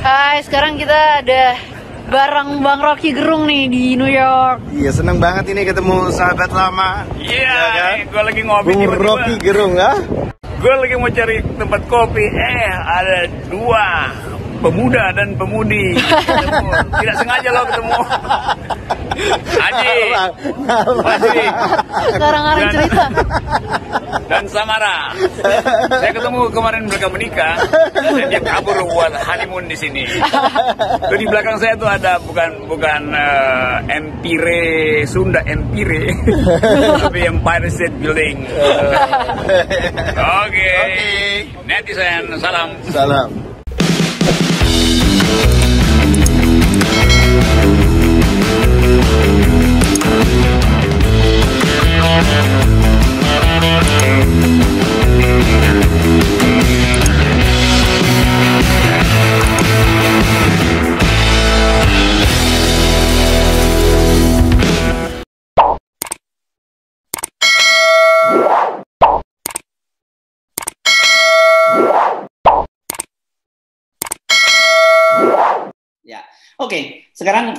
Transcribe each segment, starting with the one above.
Hai, sekarang kita ada bareng Bang Rocky Gerung nih di New York. Iya, seneng banget ini ketemu sahabat lama. Iya, ya kan? gue lagi ngopi Bung tiba-tiba. Rocky Gerung, ya? Gue lagi mau cari tempat kopi. Ada dua pemuda dan pemudi ketemu. Tidak sengaja lo ketemu. Haji, Sekarang ada cerita. dan Samara. Saya ketemu kemarin mereka menikah dan dia kabur buat honeymoon di sini. Tuh di belakang saya tuh ada bukan Empire Sunda, Empire, tapi Empire State Building. Oke. Netizen, salam. Salam. Ya, oke. Sekarang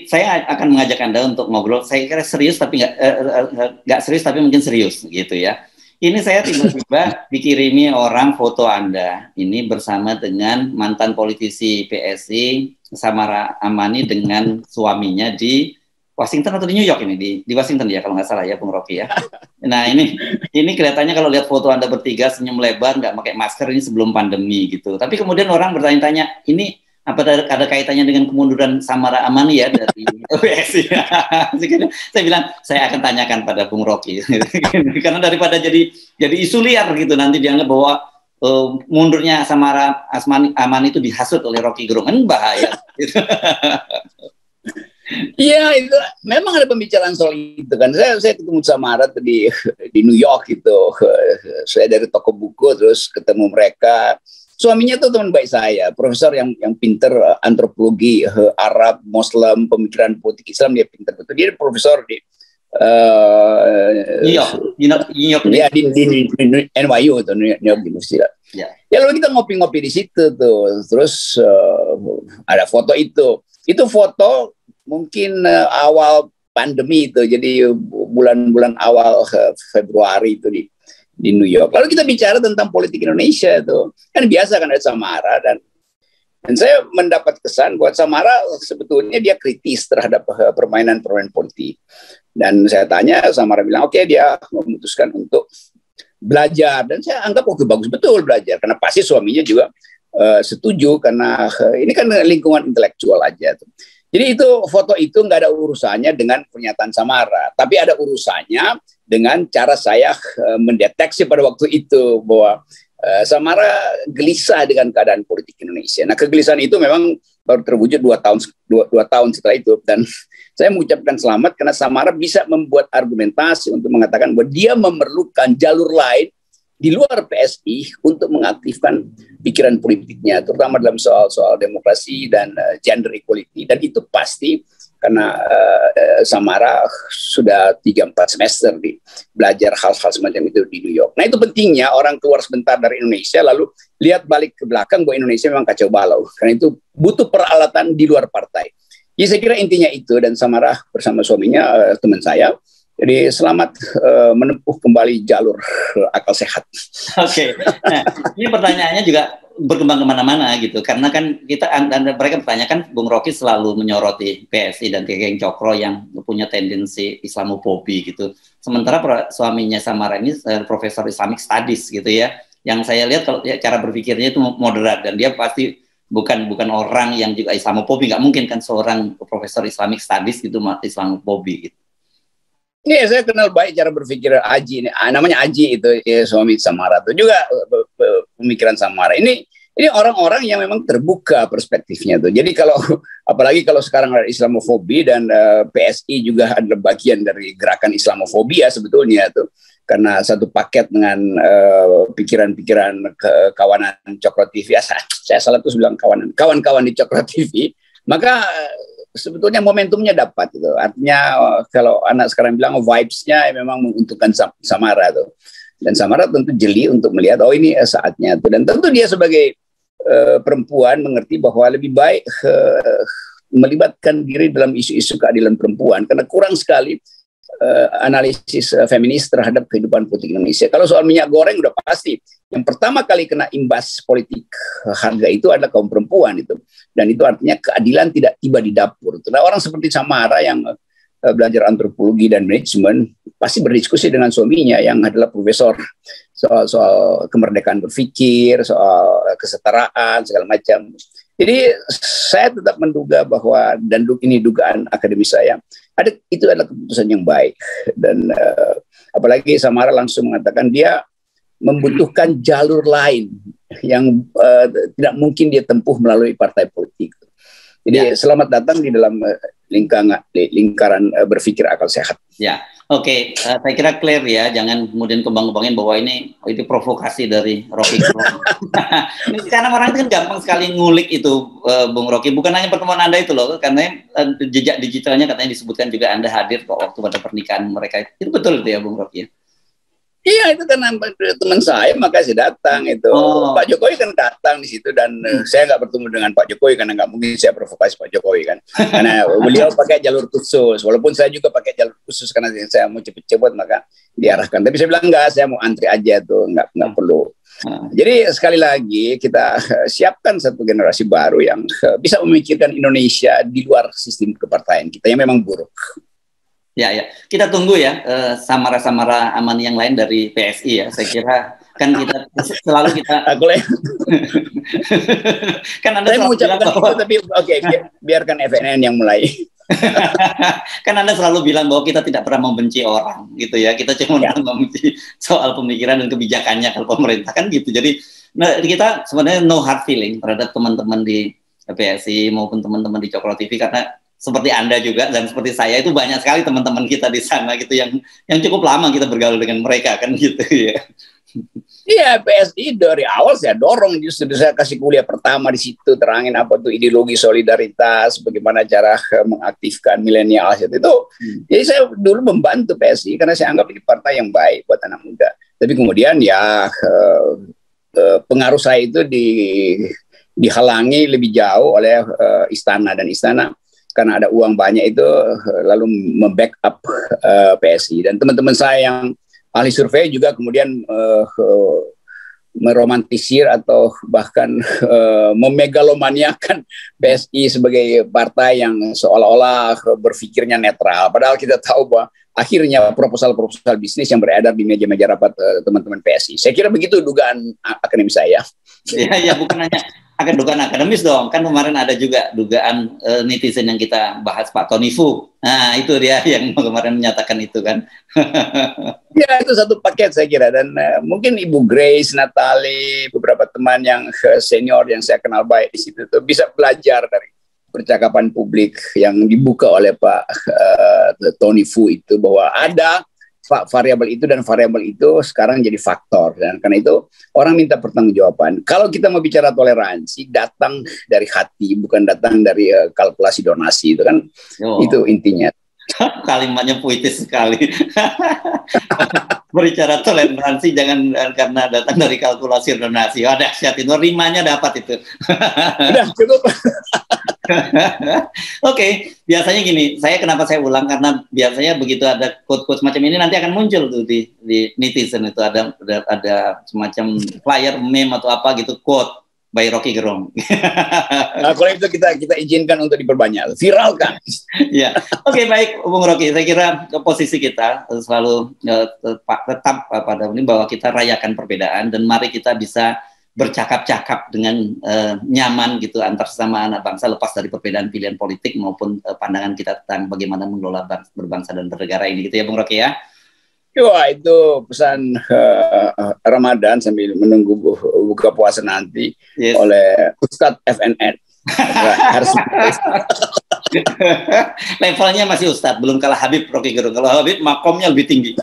saya akan mengajak Anda untuk ngobrol. Saya kira serius tapi nggak serius tapi mungkin serius gitu ya. Ini saya tiba-tiba dikirimi orang foto Anda ini bersama dengan mantan politisi PSI Samara Amani dengan suaminya di Washington atau di New York ini di Washington ya kalau nggak salah ya Bung Rocky ya. Nah ini kelihatannya kalau lihat foto Anda bertiga senyum lebar nggak pakai masker ini sebelum pandemi gitu. Tapi kemudian orang bertanya-tanya ini apa ada kaitannya dengan kemunduran Samara Amani ya dari PSI? Saya bilang saya akan tanyakan pada Bung Rocky karena daripada jadi isu liar gitu nanti dianggap bahwa mundurnya Samara Amani itu dihasut oleh Rocky Gerung, kan bahaya. Iya, itu memang ada pembicaraan soal itu kan. Saya ketemu Samara di New York gitu. Saya dari toko buku terus ketemu mereka. Suaminya tuh teman baik saya, profesor yang pinter antropologi Arab, Muslim, pemikiran politik Islam, dia pinter betul. Dia profesor di New York ya, di NYU atau New York University. Ya. Ya lalu kita ngopi-ngopi di situ tuh, terus ada foto itu. Itu foto mungkin awal pandemi itu, jadi bulan-bulan awal Februari itu di New York. Lalu kita bicara tentang politik Indonesia itu. Kan biasa kan ada Samara dan saya mendapat kesan buat Samara sebetulnya dia kritis terhadap permainan politik. Dan saya tanya, Samara bilang oke, dia memutuskan untuk belajar dan saya anggap oke, bagus betul belajar karena pasti suaminya juga setuju karena ini kan lingkungan intelektual aja tuh. Jadi itu foto itu nggak ada urusannya dengan pernyataan Samara, tapi ada urusannya dengan cara saya mendeteksi pada waktu itu bahwa Samara gelisah dengan keadaan politik Indonesia. Nah, kegelisahan itu memang baru terwujud 2 tahun setelah itu, dan saya mengucapkan selamat karena Samara bisa membuat argumentasi untuk mengatakan bahwa dia memerlukan jalur lain di luar PSI untuk mengaktifkan pikiran politiknya, terutama dalam soal demokrasi dan gender equality. Dan itu pasti karena Samara sudah 3-4 semester belajar hal-hal semacam itu di New York. Nah itu pentingnya orang keluar sebentar dari Indonesia lalu lihat balik ke belakang bahwa Indonesia memang kacau balau. Karena itu butuh peralatan di luar partai. Jadi saya kira intinya itu, dan Samara bersama suaminya, teman saya, jadi selamat menempuh kembali jalur akal sehat. Oke. Nah, ini pertanyaannya juga berkembang kemana-mana gitu. Karena kan mereka bertanyakan Bung Rocky selalu menyoroti PSI dan Geng Cokro yang punya tendensi Islamofobi gitu. Sementara suaminya Samara ini profesor Islamic Studies gitu ya. Yang saya lihat kalau cara berpikirnya itu moderat dan dia pasti bukan orang yang juga Islamofobi. Nggak mungkin kan seorang profesor Islamic Studies gitu Islamofobi gitu. Iya, saya kenal baik cara berpikir Aji ini. Namanya Aji itu ya, suami Samara itu juga pemikiran Samara. Ini orang-orang yang memang terbuka perspektifnya tuh. Jadi apalagi kalau sekarang ada Islamofobi dan PSI juga adalah bagian dari gerakan Islamofobia sebetulnya tuh. Karena satu paket dengan pikiran-pikiran kawanan Cokro TV. Saya salah tuh bilang kawan-kawan di Cokro TV. Maka sebetulnya momentumnya dapat gitu. Artinya kalau anak sekarang bilang vibes-nya memang menguntungkan Samara tuh. Dan Samara tentu jeli untuk melihat oh ini saatnya tuh. Dan tentu dia sebagai perempuan mengerti bahwa lebih baik melibatkan diri dalam isu-isu keadilan perempuan, karena kurang sekali analisis feminis terhadap kehidupan politik Indonesia. Kalau soal minyak goreng udah pasti yang pertama kali kena imbas politik harga itu adalah kaum perempuan itu, dan itu artinya keadilan tidak tiba di dapur. Nah, orang seperti Samara yang belajar antropologi dan manajemen pasti berdiskusi dengan suaminya yang adalah profesor soal kemerdekaan berpikir, soal kesetaraan segala macam. Jadi saya tetap menduga bahwa, dan ini dugaan akademis saya, itu adalah keputusan yang baik, dan apalagi Samara langsung mengatakan dia membutuhkan jalur lain yang tidak mungkin dia tempuh melalui partai politik. Jadi selamat datang di dalam lingkaran berpikir akal sehat. Ya, oke. Saya kira clear ya. Jangan kemudian kembang-kembangin bahwa itu provokasi dari Rocky. Karena orang itu kan gampang sekali ngulik itu, Bung Rocky. Bukan hanya pertemuan Anda itu loh, karena jejak digitalnya katanya disebutkan juga Anda hadir kok waktu pada pernikahan mereka. Itu betul itu ya, Bung Rocky? Iya, itu kan teman saya, maka saya datang itu. Pak Jokowi kan datang di situ, dan saya nggak bertemu dengan Pak Jokowi karena nggak mungkin saya provokasi Pak Jokowi kan. Karena beliau pakai jalur khusus, walaupun saya juga pakai jalur khusus karena saya mau cepet-cepet maka diarahkan. Tapi saya bilang enggak, saya mau antri aja tuh, nggak perlu. Jadi sekali lagi kita siapkan satu generasi baru yang bisa memikirkan Indonesia di luar sistem kepartaian kita yang memang buruk. Ya, kita tunggu ya Samara-Samara aman yang lain dari PSI ya. Saya kira kan kita selalu kan Anda saya mau ucapkan bahwa, tapi biarkan FNN yang mulai. Kan Anda selalu bilang bahwa kita tidak pernah membenci orang gitu ya. Kita cuma membenci soal pemikiran dan kebijakannya kalau pemerintah kan gitu. Jadi kita sebenarnya no hard feeling terhadap teman-teman di PSI maupun teman-teman di Cokro TV, karena seperti Anda juga dan seperti saya itu banyak sekali teman-teman kita di sana gitu yang cukup lama kita bergaul dengan mereka kan gitu ya. Iya, PSI dari awal saya dorong, justru saya kasih kuliah pertama di situ, terangin apa tuh ideologi solidaritas, bagaimana cara mengaktifkan milenial itu. Jadi saya dulu membantu PSI karena saya anggap ini partai yang baik buat anak muda. Tapi kemudian ya pengaruh saya itu dihalangi lebih jauh oleh istana, dan istana karena ada uang banyak itu lalu membackup PSI, dan teman-teman saya yang ahli survei juga kemudian meromantisir atau bahkan memegalomaniakan PSI sebagai partai yang seolah-olah berpikirnya netral, padahal kita tahu bahwa akhirnya proposal-proposal bisnis yang beredar di meja-meja rapat teman-teman PSI. Saya kira begitu dugaan akademis saya. Ya, bukan hanya dugaan akademis dong. Kan kemarin ada juga dugaan netizen yang kita bahas, Pak Tony Fu. Nah, itu dia yang kemarin menyatakan itu kan. Ya, itu satu paket saya kira. Dan mungkin Ibu Grace, Natali, beberapa teman yang senior yang saya kenal baik di situ tuh bisa belajar dari percakapan publik yang dibuka oleh Pak Tony Fu itu, bahwa ada variabel itu dan variabel itu sekarang jadi faktor, dan karena itu orang minta pertanggungjawaban. Kalau kita mau bicara toleransi, datang dari hati, bukan datang dari kalkulasi donasi, itu kan itu intinya. Kalimatnya puitis sekali. Berbicara toleransi jangan karena datang dari kalkulasi donasi. Oh, dahsyat itu, rimanya dapat itu. Udah cukup. Oke, biasanya gini, kenapa saya ulang, karena biasanya begitu ada quote-quote semacam ini nanti akan muncul tuh di netizen itu, ada semacam flyer, meme atau apa gitu, quote by Rocky Gerung. Nah, kalau itu kita izinkan untuk diperbanyak, viralkan. Ya, oke, baik, Bung Rocky. Saya kira posisi kita selalu tetap pada ini bahwa kita rayakan perbedaan, dan mari kita bisa bercakap-cakap dengan nyaman gitu antar sesama anak bangsa, lepas dari perbedaan pilihan politik maupun pandangan kita tentang bagaimana mengelola berbangsa dan bernegara ini, gitu ya, Bung Rocky ya. Wah, itu pesan Ramadan sambil menunggu buka puasa nanti oleh Ustadz FNN. Harus levelnya masih Ustadz, belum kalah Habib Rocky Gerung. Kalau Habib makomnya lebih tinggi.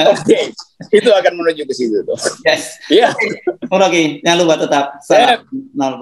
Oke, itu akan menuju ke situ tuh. Yes. Iya. Bung Rocky, jangan lupa tetap salam 0%.